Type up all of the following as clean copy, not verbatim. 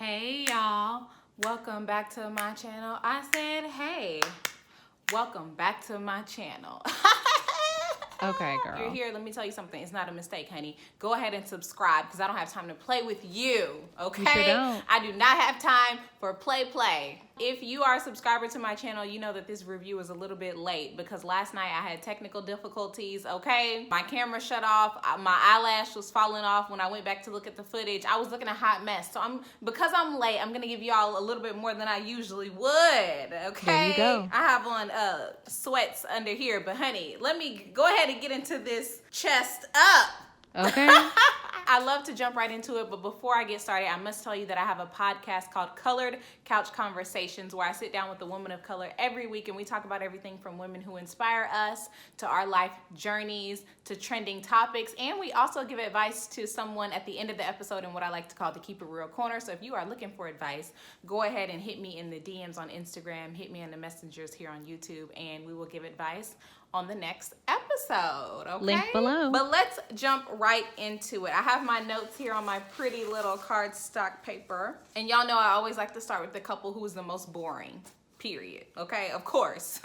Hey y'all, welcome back to my channel. I said, hey, welcome back to my channel. Okay, girl. You're here, let me tell you something. It's not a mistake, honey. Go ahead and subscribe because I don't have time to play with you, okay? You sure don't. I do not have time for play. If you are a subscriber to my channel, you know that this review is a little bit late because last night I had technical difficulties, okay? My camera shut off, my eyelash was falling off when I went back to look at the footage. I was looking a hot mess. So because I'm late, I'm gonna give y'all a little bit more than I usually would, okay? There you go. I have on sweats under here, but honey, let me go ahead and get into this chest up. Okay. I love to jump right into it, but before I get started, I must tell you that I have a podcast called Colored Couch Conversations where I sit down with a woman of color every week and we talk about everything from women who inspire us to our life journeys to trending topics, and we also give advice to someone at the end of the episode in what I like to call the Keep It Real Corner. So if you are looking for advice, go ahead and hit me in the DMs on Instagram, hit me in the messengers here on YouTube, and we will give advice on the next episode, okay? Link below. But let's jump right into it. I have my notes here on my pretty little cardstock paper. And y'all know I always like to start with the couple who's the most boring, period, okay? Of course.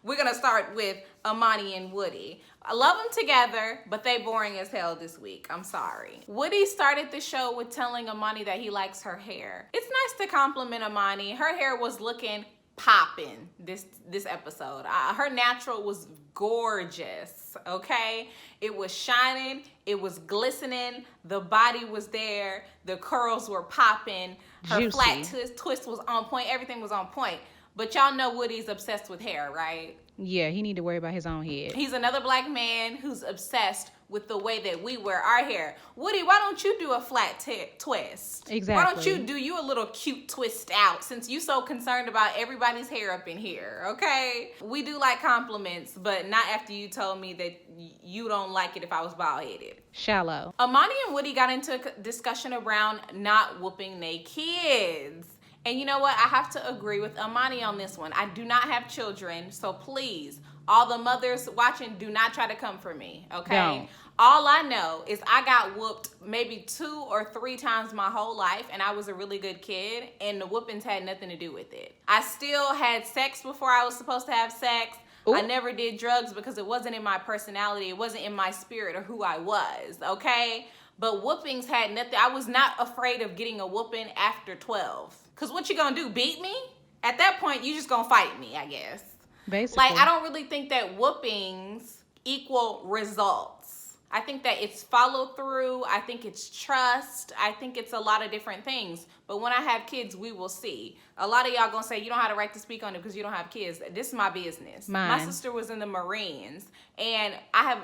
We're gonna start with Amani and Woody. I love them together, but they boring as hell this week. I'm sorry. Woody started the show with telling Amani that he likes her hair. It's nice to compliment Amani. Her hair was looking poppin' this episode. Her natural was gorgeous, okay? It was shining, it was glistening, the body was there, the curls were popping, her Juicy. flat twist was on point, everything was on point. But y'all know Woody's obsessed with hair, right? Yeah, he need to worry about his own head. He's another black man who's obsessed with the way that we wear our hair. Woody, why don't you do a flat twist? Exactly. Why don't you do you a little cute twist out since you so concerned about everybody's hair up in here, okay? We do like compliments, but not after you told me that you don't like it if I was bald-headed. Shallow. Amani and Woody got into a discussion around not whooping their kids. And you know what? I have to agree with Amani on this one. I do not have children, so please, all the mothers watching, do not try to come for me, okay? Don't. All I know is I got whooped maybe 2 or 3 times my whole life, and I was a really good kid, and the whoopings had nothing to do with it. I still had sex before I was supposed to have sex. Ooh. I never did drugs because it wasn't in my personality. It wasn't in my spirit or who I was, okay? But whoopings had nothing. I was not afraid of getting a whooping after 12. Because what you gonna do, beat me? At that point, you just gonna fight me, I guess. Basically. Like, I don't really think that whoopings equal results. I think that it's follow through. I think it's trust. I think it's a lot of different things. But when I have kids, we will see. A lot of y'all gonna say you don't have the right to speak on it because you don't have kids. This is my business. Mine. My sister was in the Marines, and I have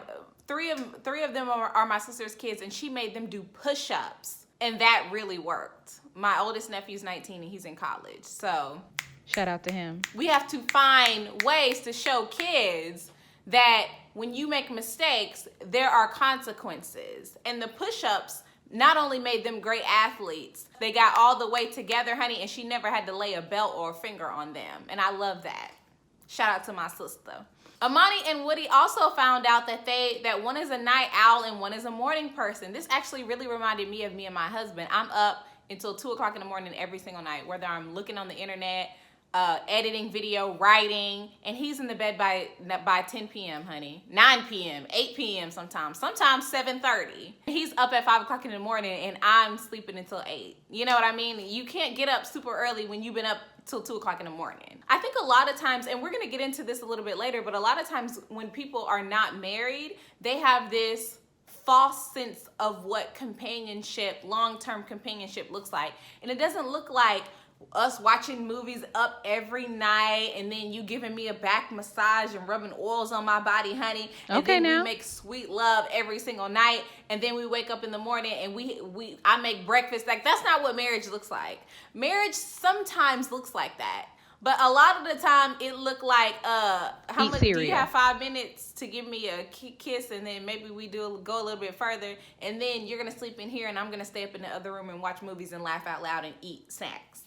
three of them are my sister's kids, and she made them do push-ups, and that really worked. My oldest nephew's 19 and he's in college, so shout out to him. we have to find ways to show kids that when you make mistakes, there are consequences. And the push-ups not only made them great athletes, they got all the way together, honey, and she never had to lay a belt or a finger on them. And I love that. Shout out to my sister. Amani and Woody also found out that one is a night owl and one is a morning person. This actually really reminded me of me and my husband. I'm up until 2 o'clock in the morning every single night, whether I'm looking on the internet, editing video, writing, and he's in the bed by 10 p.m., honey. 9 p.m., 8 p.m. sometimes 7:30. He's up at 5 o'clock in the morning and I'm sleeping until 8. You know what I mean? You can't get up super early when you've been up till 2 o'clock in the morning. I think a lot of times, and we're gonna get into this a little bit later, but a lot of times when people are not married, they have this false sense of what companionship, long-term companionship looks like. And it doesn't look like us watching movies up every night and then you giving me a back massage and rubbing oils on my body, honey. And okay, then now we make sweet love every single night, and then we wake up in the morning and I make breakfast. Like, that's not what marriage looks like. Marriage sometimes looks like that. But a lot of the time, it looked like, how much do you have 5 minutes to give me a kiss, and then maybe we go a little bit further, and then you're gonna sleep in here, and I'm gonna stay up in the other room and watch movies and laugh out loud and eat snacks.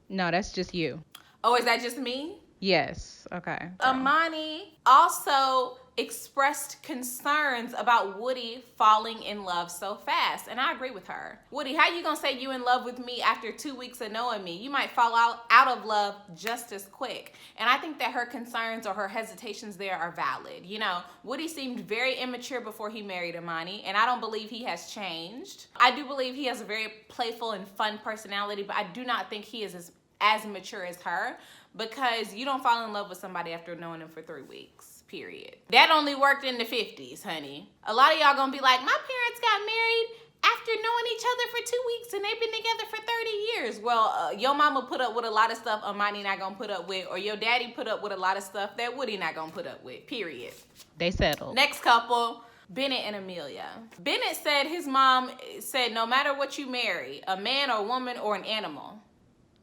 No, that's just you. Oh, is that just me? Yes. Okay. Amani also expressed concerns about Woody falling in love so fast. And I agree with her. Woody, how you gonna say you in love with me after 2 weeks of knowing me? You might fall out of love just as quick. And I think that her concerns or her hesitations there are valid. You know, Woody seemed very immature before he married Amani, and I don't believe he has changed. I do believe he has a very playful and fun personality, but I do not think he is as mature as her, because you don't fall in love with somebody after knowing them for 3 weeks. Period. That only worked in the 50s, honey. A lot of y'all gonna be like, my parents got married after knowing each other for 2 weeks and they've been together for 30 years. Well, your mama put up with a lot of stuff Amani not gonna put up with, or your daddy put up with a lot of stuff that Woody not gonna put up with, period. They settled. Next couple, Bennett and Ameila. Bennett said his mom said, no matter what you marry, a man or woman or an animal.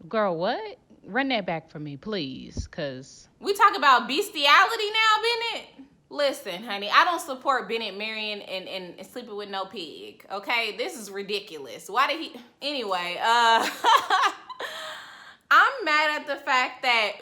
Girl, what? Run that back for me, please, because... We talk about bestiality now, Bennett? Listen, honey, I don't support Bennett marrying and sleeping with no pig, okay? This is ridiculous. Why did he... Anyway, I'm mad at the fact that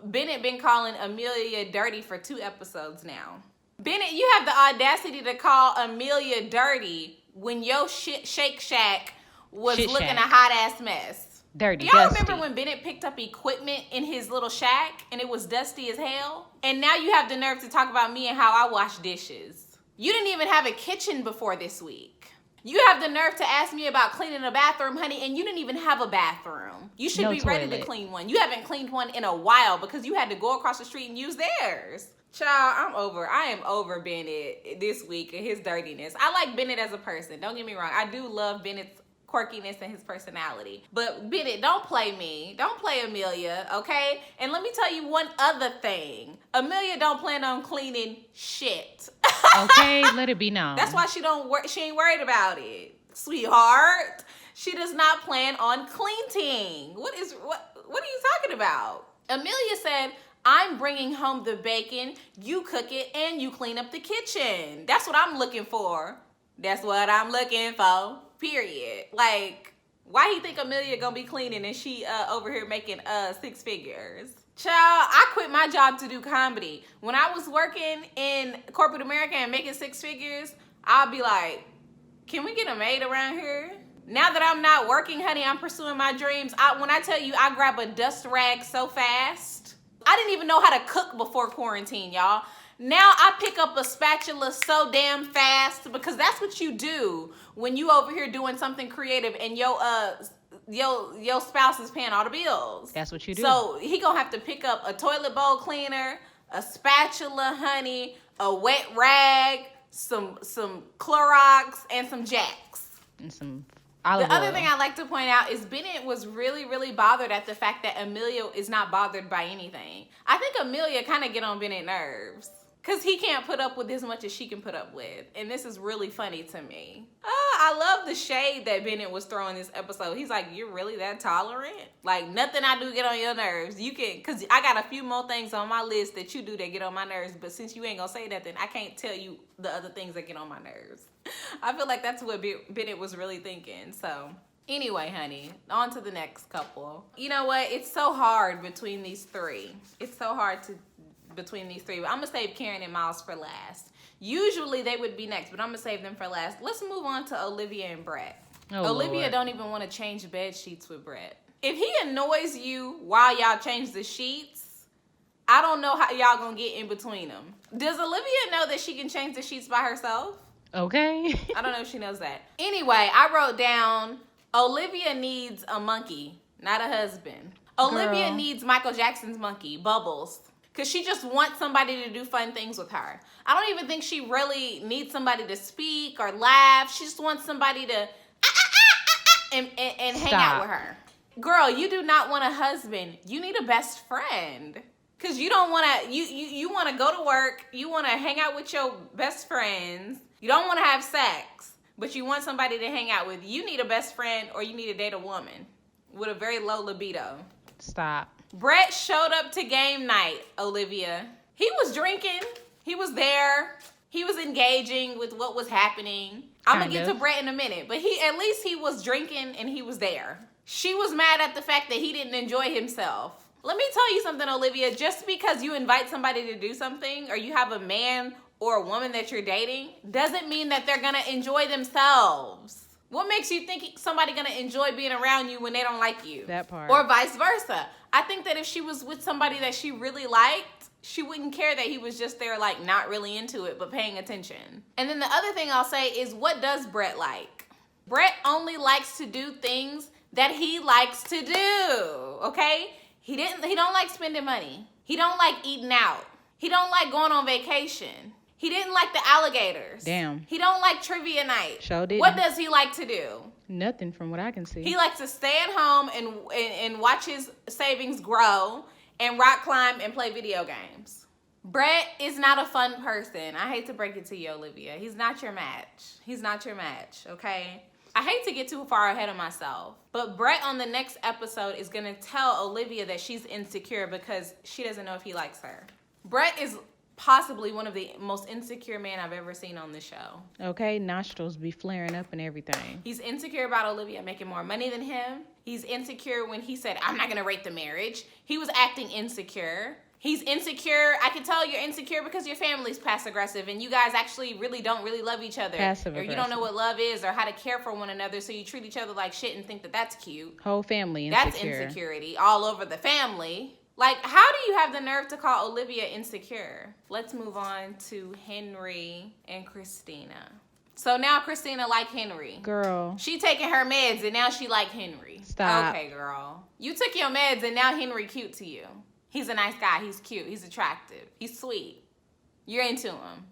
Bennett been calling Ameila dirty for 2 episodes now. Bennett, you have the audacity to call Ameila dirty when your Shake Shack was looking a hot-ass mess. Dirty, y'all dusty. remember when Bennett picked up equipment in his little shack and it was dusty as hell? And now you have the nerve to talk about me and how I wash dishes. You didn't even have a kitchen before this week. You have the nerve to ask me about cleaning a bathroom, honey, and you didn't even have a bathroom. You should be ready to clean one. You haven't cleaned one in a while because you had to go across the street and use theirs. Child, I am over Bennett this week and his dirtiness. I like Bennett as a person. Don't get me wrong. I do love Bennett's quirkiness and his personality. But Bennett, don't play me. Don't play Ameila, okay? And let me tell you one other thing. Ameila don't plan on cleaning shit. Okay, let it be known. That's why she ain't worried about it, sweetheart. She does not plan on cleaning. What are you talking about? Ameila said, I'm bringing home the bacon, you cook it, and you clean up the kitchen. That's what I'm looking for. That's what I'm looking for. Period. Like, why he think Ameila gonna be cleaning and she over here making 6 figures? Child, I quit my job to do comedy. When I was working in corporate America and making 6 figures, I'll be like, can we get a maid around here? Now that I'm not working, honey, I'm pursuing my dreams. When I tell you I grab a dust rag so fast, I didn't even know how to cook before quarantine, y'all. Now I pick up a spatula so damn fast because that's what you do when you over here doing something creative and your spouse is paying all the bills. That's what you do. So he gonna have to pick up a toilet bowl cleaner, a spatula, honey, a wet rag, some Clorox, and some Jacks. And some olive The other oil. thing I like to point out is Bennett was really, really bothered at the fact that Ameila is not bothered by anything. I think Ameila kind of get on Bennett's nerves. Because he can't put up with as much as she can put up with. And this is really funny to me. I love the shade that Bennett was throwing this episode. He's like, you're really that tolerant? Like, nothing I do get on your nerves. You can, because I got a few more things on my list that you do that get on my nerves. But since you ain't going to say nothing, I can't tell you the other things that get on my nerves. I feel like that's what Bennett was really thinking. So, anyway, honey, on to the next couple. You know what? It's so hard between these 3. It's so hard between these 3. But I'm going to save Karen and Miles for last. Usually they would be next, but I'm going to save them for last. Let's move on to Olivia and Brett. Oh, Olivia Lord. don't even want to change bed sheets with Brett. If he annoys you while y'all change the sheets, I don't know how y'all going to get in between them. Does Olivia know that she can change the sheets by herself? Okay. I don't know if she knows that. Anyway, I wrote down Olivia needs a monkey, not a husband. Olivia needs Michael Jackson's monkey, Bubbles. Because she just wants somebody to do fun things with her. I don't even think she really needs somebody to speak or laugh. She just wants somebody to and hang out with her. Girl, you do not want a husband. You need a best friend. Because you don't want to, you want to go to work. You want to hang out with your best friends. You don't want to have sex. But you want somebody to hang out with. You need a best friend or you need to date a woman with a very low libido. Stop. Brett showed up to game night, Olivia. He was drinking. He was there. He was engaging with what was happening. I'm going to get to Brett in a minute. But at least he was drinking and he was there. She was mad at the fact that he didn't enjoy himself. Let me tell you something, Olivia. Just because you invite somebody to do something or you have a man or a woman that you're dating doesn't mean that they're gonna enjoy themselves. What makes you think somebody gonna enjoy being around you when they don't like you? That part. Or vice versa. I think that if she was with somebody that she really liked, she wouldn't care that he was just there, like, not really into it, but paying attention. And then the other thing I'll say is, what does Brett like? Brett only likes to do things that he likes to do, okay? He don't like spending money. He don't like eating out. He don't like going on vacation. He didn't like the alligators. Damn. He don't like trivia night. Sure didn't. What does he like to do? Nothing from what I can see. He likes to stay at home and watch his savings grow and rock climb and play video games. Brett is not a fun person. I hate to break it to you, Olivia. He's not your match. He's not your match, okay? I hate to get too far ahead of myself, but Brett on the next episode is going to tell Olivia that she's insecure because she doesn't know if he likes her. Brett is possibly one of the most insecure men I've ever seen on the show. Okay, nostrils be flaring up and everything. He's insecure about Olivia making more money than him. He's insecure when he said, I'm not going to rate the marriage. He was acting insecure. He's insecure. I can tell you're insecure because your family's passive aggressive and you guys actually don't really love each other. Passive or you don't know what love is or how to care for one another, so you treat each other like shit and think that that's cute. Whole family insecure. That's insecurity all over the family. Like, how do you have the nerve to call Olivia insecure? Let's move on to Henry and Christina. So now Christina like Henry. Girl. She taking her meds and now she like Henry. Stop. Okay, girl. You took your meds and now Henry cute to you. He's a nice guy. He's cute. He's attractive. He's sweet. You're into him.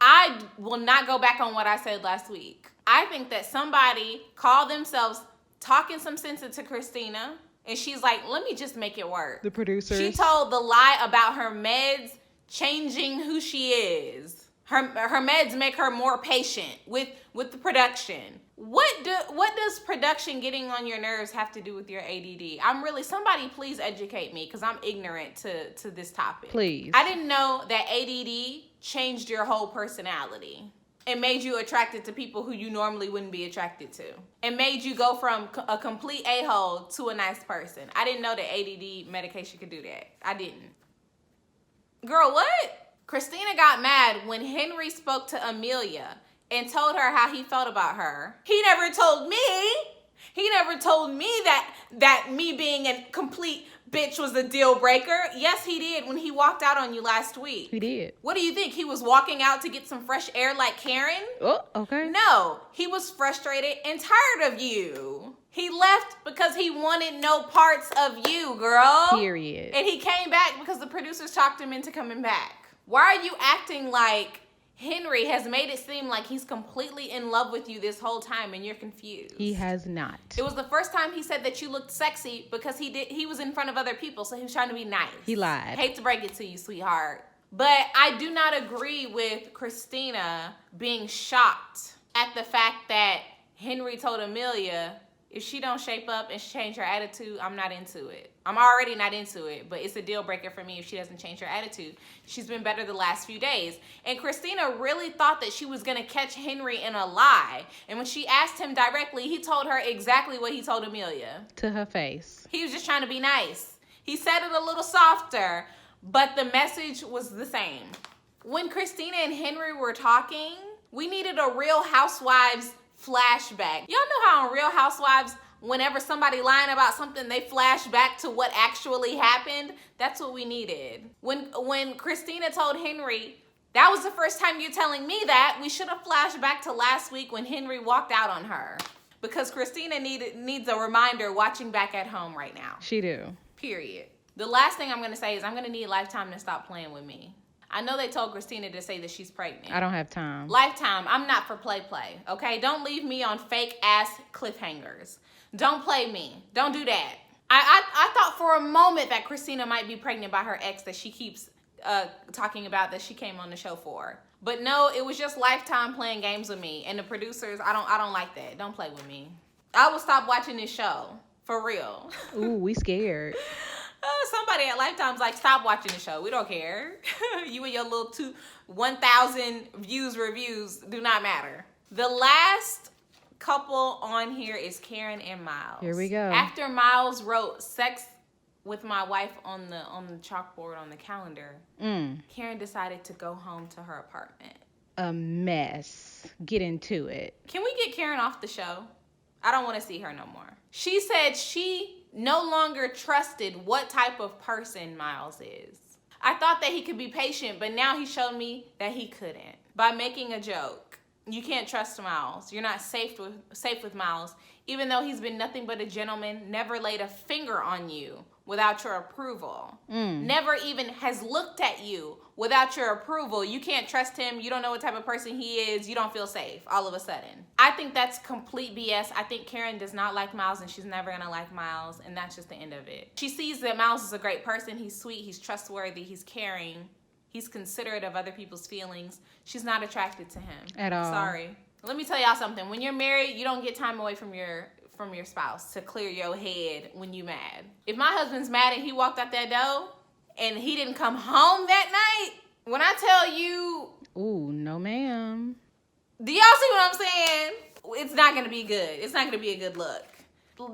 I will not go back on what I said last week. I think that somebody called themselves talking some sense into Christina, and she's like, let me just make it work. The producers. She told the lie about her meds changing who she is. Her meds make her more patient with the production. What does production getting on your nerves have to do with your ADD? Somebody please educate me because I'm ignorant to this topic. Please. I didn't know that ADD changed your whole personality. It made you attracted to people who you normally wouldn't be attracted to. It made you go from a complete a-hole to a nice person. I didn't know that ADD medication could do that. I didn't. Girl, what? Christina got mad when Henry spoke to Ameila and told her how he felt about her. He never told me. He never told me that me being a complete bitch was a deal breaker. Yes, he did when he walked out on you last week. He did. What do you think? He was walking out to get some fresh air like Karen? Oh, okay. No, he was frustrated and tired of you. He left because he wanted no parts of you, girl. Period. And he came back because the producers talked him into coming back. Why are you acting like Henry has made it seem like he's completely in love with you this whole time and you're confused? He has not. It was the first time he said that you looked sexy because he was in front of other people, so he was trying to be nice. He lied. Hate to break it to you, sweetheart. But I do not agree with Christina being shocked at the fact that Henry told Ameila, if she don't shape up and change her attitude, I'm not into it. I'm already not into it, but it's a deal breaker for me if she doesn't change her attitude. She's been better the last few days. And Christina really thought that she was going to catch Henry in a lie. And when she asked him directly, he told her exactly what he told Ameila. To her face. He was just trying to be nice. He said it a little softer, but the message was the same. When Christina and Henry were talking, we needed a Real Housewives flashback. Y'all know how on Real Housewives, whenever somebody lying about something, they flash back to what actually happened? That's what we needed. When Christina told Henry, that was the first time you're telling me that, we should have flashed back to last week when Henry walked out on her. Because Christina needs a reminder watching back at home right now. She do. Period. The last thing I'm going to say is I'm going to need Lifetime to stop playing with me. I know they told Christina to say that she's pregnant. I don't have time. Lifetime, I'm not for play, okay? Don't leave me on fake-ass cliffhangers. Don't play me. Don't do that. I thought for a moment that Christina might be pregnant by her ex that she keeps talking about that she came on the show for. But no, it was just Lifetime playing games with me. And the producers, I don't like that. Don't play with me. I will stop watching this show. For real. Ooh, we scared. Somebody at Lifetime's like, stop watching the show. We don't care. You and your little 1,000 views reviews do not matter. The last couple on here is Karen and Miles. Here we go. After Miles wrote sex with my wife on the chalkboard on the calendar, Karen decided to go home to her apartment. A mess. Get into it. Can we get Karen off the show? I don't want to see her no more. She said she no longer trusted what type of person Miles is. I thought that he could be patient, but now he showed me that he couldn't. By making a joke. You can't trust Miles. You're not safe with Miles. Even though he's been nothing but a gentleman, never laid a finger on you without your approval. Never even has looked at you without your approval. You can't trust him. You don't know what type of person he is. You don't feel safe all of a sudden. I think that's complete BS. I think Karen does not like Miles, and she's never going to like Miles, and that's just the end of it. She sees that Miles is a great person. He's sweet. He's trustworthy. He's caring. He's considerate of other people's feelings. She's not attracted to him. At all. Sorry. Let me tell y'all something. When you're married, you don't get time away from your spouse to clear your head when you mad. If my husband's mad and he walked out that door and he didn't come home that night, when I tell you... Ooh, no ma'am. Do y'all see what I'm saying? It's not going to be good. It's not going to be a good look.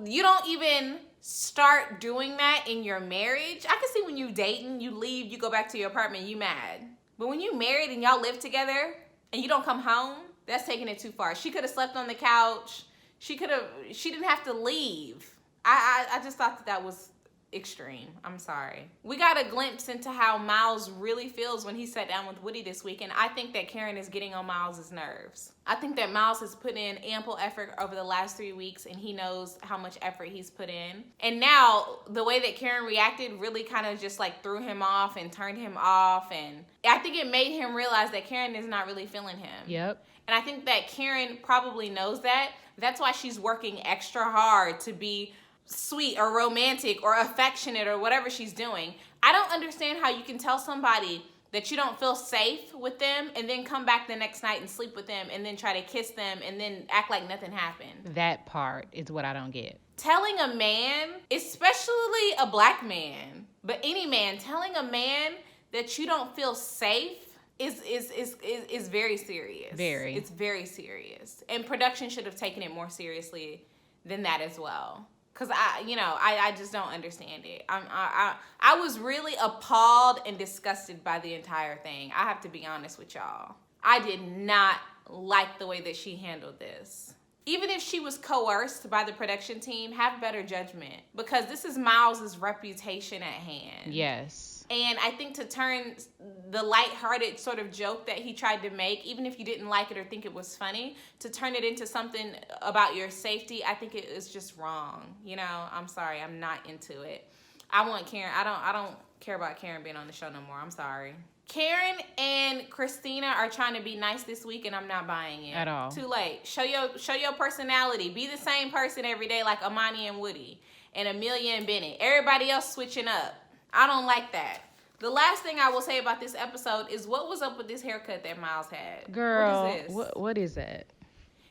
You don't even start doing that in your marriage. I can see when you dating, you leave, you go back to your apartment, you mad. But when you married and y'all live together and you don't come home, that's taking it too far. She could have slept on the couch. She didn't have to leave. I just thought that was extreme. I'm sorry. We got a glimpse into how Miles really feels when he sat down with Woody this week, and I think that Karen is getting on Miles's nerves. I think that Miles has put in ample effort over the last 3 weeks, and he knows how much effort he's put in. And now, the way that Karen reacted really kind of just like threw him off and turned him off, and I think it made him realize that Karen is not really feeling him. Yep. And I think that Karen probably knows that. That's why she's working extra hard to be sweet or romantic or affectionate or whatever she's doing. I don't understand how you can tell somebody that you don't feel safe with them and then come back the next night and sleep with them and then try to kiss them and then act like nothing happened. That part is what I don't get. Telling a man, especially a black man, but any man, telling a man that you don't feel safe is very serious. Very. It's very serious. And production should have taken it more seriously than that as well. Because I just don't understand it. I was really appalled and disgusted by the entire thing. I have to be honest with y'all. I did not like the way that she handled this. Even if she was coerced by the production team, have better judgment. Because this is Miles's reputation at hand. Yes. And I think to turn the lighthearted sort of joke that he tried to make, even if you didn't like it or think it was funny, to turn it into something about your safety, I think it is just wrong. I'm sorry, I'm not into it. I want Karen. I don't care about Karen being on the show no more. I'm sorry. Karen and Christina are trying to be nice this week, and I'm not buying it. At all. Too late. Show your personality. Be the same person every day like Amani and Woody and Ameila and Bennett. Everybody else switching up. I don't like that. The last thing I will say about this episode is what was up with this haircut that Miles had? Girl, what is this? What is that?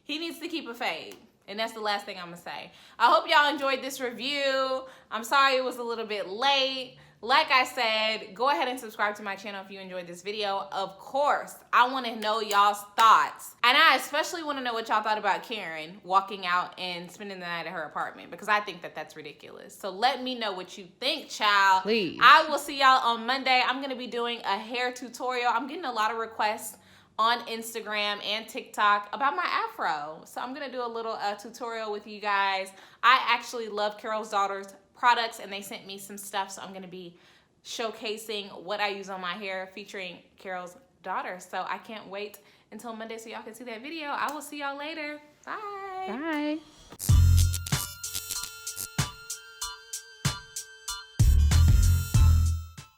He needs to keep a fade. And that's the last thing I'm going to say. I hope y'all enjoyed this review. I'm sorry it was a little bit late. Like I said, go ahead and subscribe to my channel if you enjoyed this video. Of course, I want to know y'all's thoughts. And I especially want to know what y'all thought about Karen walking out and spending the night at her apartment, because I think that that's ridiculous. So let me know what you think, child. Please. I will see y'all on Monday. I'm going to be doing a hair tutorial. I'm getting a lot of requests on Instagram and TikTok about my afro. So I'm going to do a little tutorial with you guys. I actually love Carol's Daughter's products, and they sent me some stuff, so I'm going to be showcasing what I use on my hair featuring Carol's Daughter. So I can't wait until Monday so y'all can see that video. I will see y'all later. Bye. Bye.